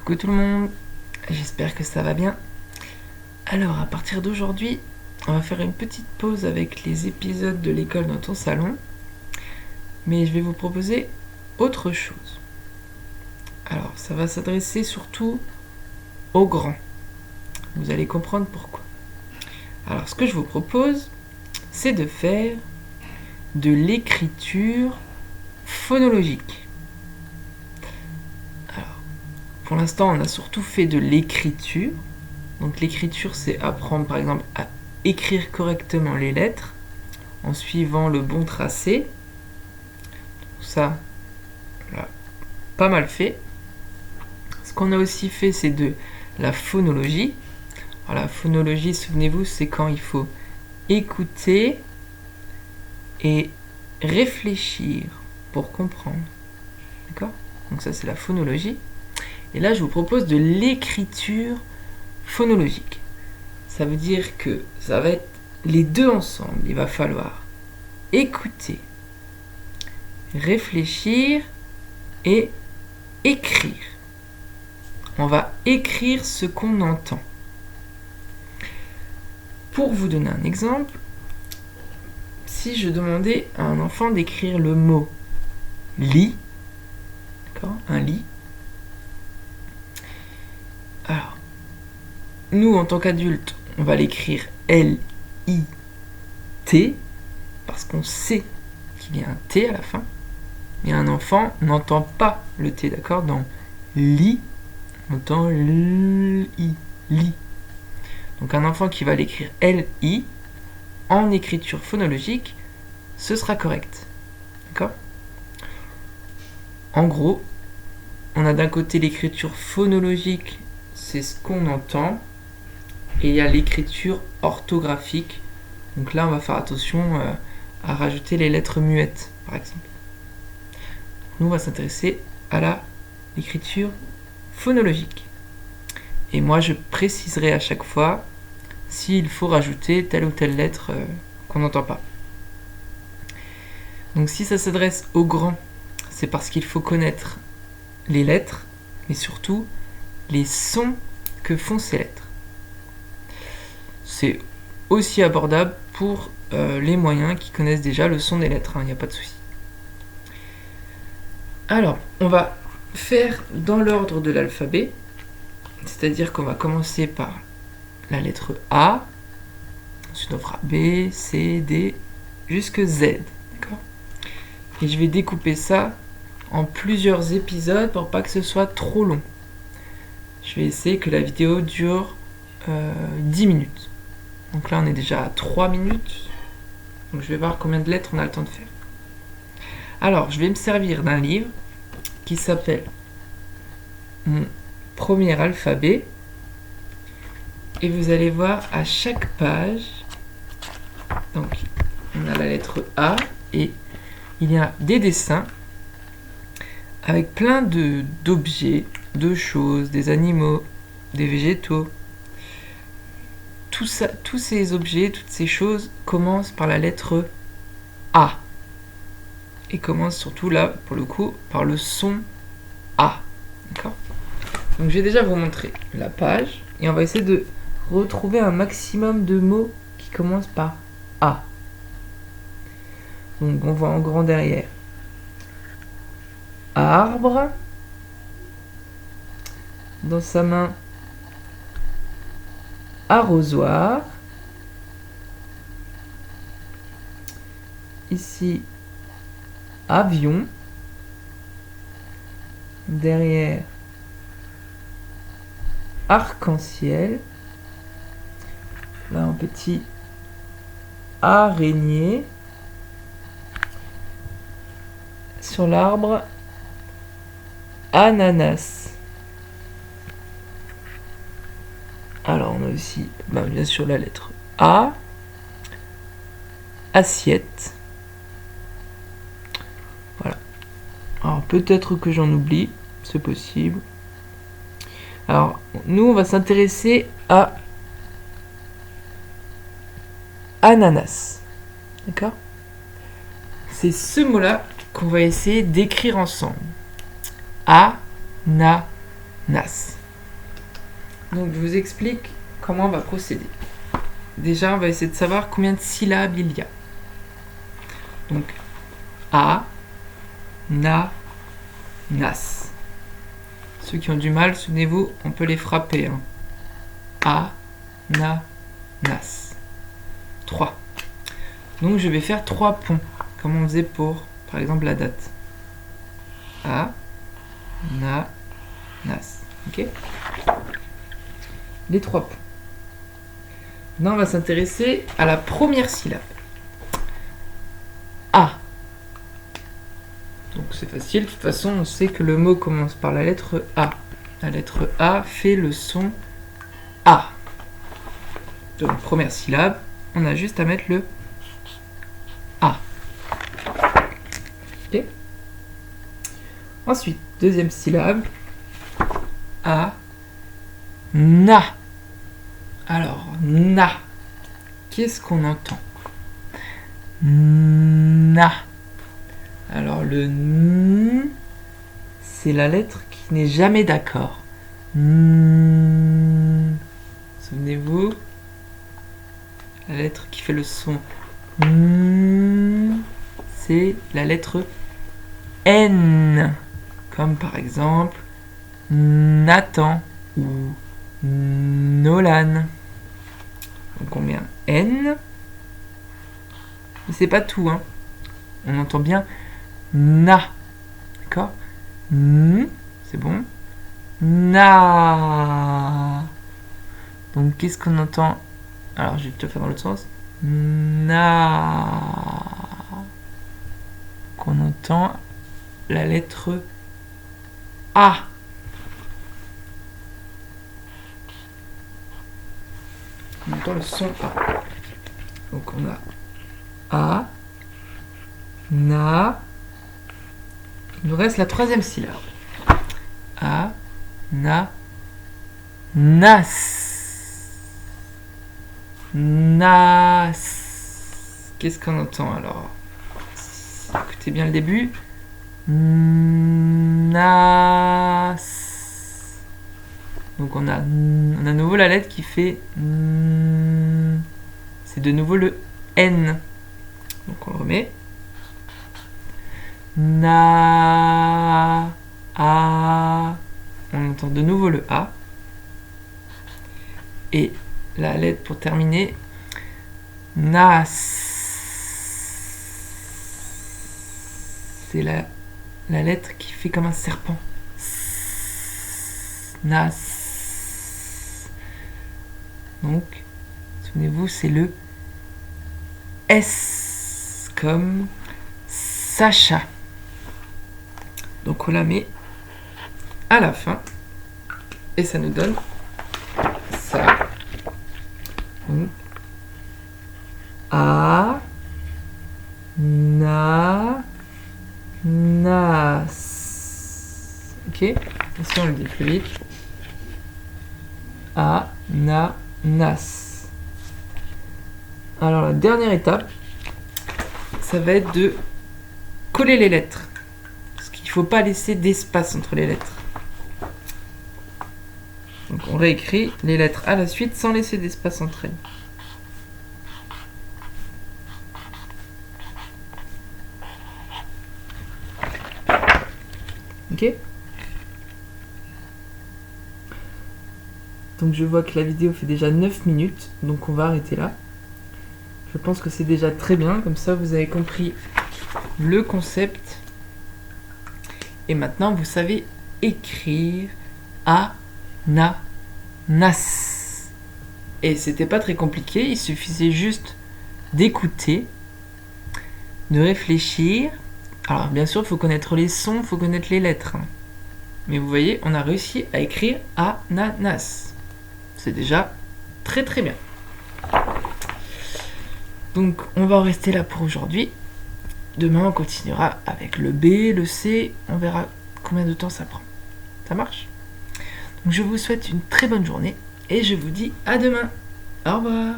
Coucou tout le monde, j'espère que ça va bien. Alors à partir d'aujourd'hui, on va faire une petite pause avec les épisodes de l'école dans ton salon, mais je vais vous proposer autre chose. Alors ça va s'adresser surtout aux grands. Vous allez comprendre pourquoi. Alors ce que je vous propose, c'est de faire de l'écriture phonologique. Alors, pour l'instant, on a surtout fait de l'écriture. Donc l'écriture, c'est apprendre par exemple à écrire correctement les lettres en suivant le bon tracé. Ça, on l'a pas mal fait. Ce qu'on a aussi fait, c'est de la phonologie. Alors la phonologie, souvenez-vous, c'est quand il faut écouter et réfléchir pour comprendre. D'accord ? Donc ça, c'est la phonologie. Et là, je vous propose de l'écriture phonologique. Ça veut dire que ça va être les deux ensemble. Il va falloir écouter, réfléchir et écrire. On va écrire ce qu'on entend. Pour vous donner un exemple, si je demandais à un enfant d'écrire le mot lit, d'accord, un lit. Alors, nous en tant qu'adultes, on va l'écrire L-I-T parce qu'on sait qu'il y a un T à la fin. Mais un enfant n'entend pas le T, d'accord ? Dans lit, on entend L-I, lit. Donc un enfant qui va l'écrire L-I en écriture phonologique, ce sera correct. D'accord ? En gros, on a d'un côté l'écriture phonologique, c'est ce qu'on entend, et il y a l'écriture orthographique. Donc là, on va faire attention à rajouter les lettres muettes, par exemple. Nous, on va s'intéresser à l'écriture phonologique. Et moi, je préciserai à chaque fois s'il faut rajouter telle ou telle lettre qu'on n'entend pas. Donc si ça s'adresse aux grands, c'est parce qu'il faut connaître les lettres, mais surtout les sons que font ces lettres. C'est aussi abordable pour les moyens qui connaissent déjà le son des lettres, il n'y a pas de souci. Alors, on va faire dans l'ordre de l'alphabet, c'est-à-dire qu'on va commencer par la lettre A, ensuite on fera B, C, D, jusque Z, d'accord ? Et je vais découper ça en plusieurs épisodes pour pas que ce soit trop long. Je vais essayer que la vidéo dure 10 minutes. Donc là on est déjà à 3 minutes. Donc je vais voir combien de lettres on a le temps de faire. Alors je vais me servir d'un livre qui s'appelle Mon premier alphabet. Et vous allez voir à chaque page, donc on a la lettre A et il y a des dessins avec plein d'objets, de choses, des animaux, des végétaux. Tout ça, tous ces objets, toutes ces choses commencent par la lettre A. Et commencent surtout là, pour le coup, par le son A. D'accord ? Donc je vais déjà vous montrer la page et on va essayer de retrouver un maximum de mots qui commencent par A. Donc on voit en grand derrière arbre, dans sa main arrosoir, ici avion, derrière arc-en-ciel, là un petit araignée, sur l'arbre ananas. Alors on a aussi bien sûr la lettre A, assiette. Voilà. Alors peut-être que j'en oublie, c'est possible. Alors nous on va s'intéresser à ananas. D'accord ? C'est ce mot-là qu'on va essayer d'écrire ensemble. Ananas. Donc je vous explique comment on va procéder. Déjà, on va essayer de savoir combien de syllabes il y a. Donc, a, na, nas. Ceux qui ont du mal, souvenez-vous, on peut les frapper. Hein. A, na, nas. 3. Donc je vais faire 3 ponts, comme on faisait pour, par exemple, la date. A, na, nas. Ok ? Les 3 ponts. Maintenant, on va s'intéresser à la première syllabe. A. Donc c'est facile, de toute façon, on sait que le mot commence par la lettre A. La lettre A fait le son A. Donc première syllabe, on a juste à mettre le A. Ok. Ensuite, deuxième syllabe, A, na. Alors, na. Qu'est-ce qu'on entend? Na. Alors, le N, c'est la lettre qui n'est jamais d'accord. Souvenez-vous, la lettre qui fait le son N, c'est la lettre N. Comme par exemple Nathan ou Nolan. Donc on met un N. Mais c'est pas tout, hein. On entend bien na. D'accord? N, c'est bon. Na. Donc qu'est-ce qu'on entend? Alors je vais te le faire dans l'autre sens. Na. Qu'on entend la lettre A. On entend le son A. Donc on a A, na. Il nous reste la troisième syllabe. A, na, nas. Nas. Qu'est-ce qu'on entend alors? Écoutez bien le début. Nas. Donc on a à nouveau la lettre qui fait c'est de nouveau le N. Donc on le remet. Na, a. On entend de nouveau le A. Et la lettre pour terminer. Nas. C'est la lettre qui fait comme un serpent. Nas. Donc, souvenez-vous, c'est le S comme Sacha. Donc on la met à la fin et ça nous donne ça. Donc, A, na, nas. Ok? Et si on le dit plus vite. A, na, nas. Alors la dernière étape, ça va être de coller les lettres. Parce qu'il ne faut pas laisser d'espace entre les lettres. Donc on réécrit les lettres à la suite sans laisser d'espace entre elles. Ok? Donc je vois que la vidéo fait déjà 9 minutes, donc on va arrêter là. Je pense que c'est déjà très bien, comme ça vous avez compris le concept. Et maintenant vous savez écrire A, na, nas. Et c'était pas très compliqué, il suffisait juste d'écouter, de réfléchir. Alors bien sûr, il faut connaître les sons, il faut connaître les lettres. Mais vous voyez, on a réussi à écrire ananas. C'est déjà très très bien. Donc on va en rester là pour aujourd'hui. Demain on continuera avec le B, le C. On verra combien de temps ça prend. Ça marche? Donc je vous souhaite une très bonne journée et je vous dis à demain. Au revoir.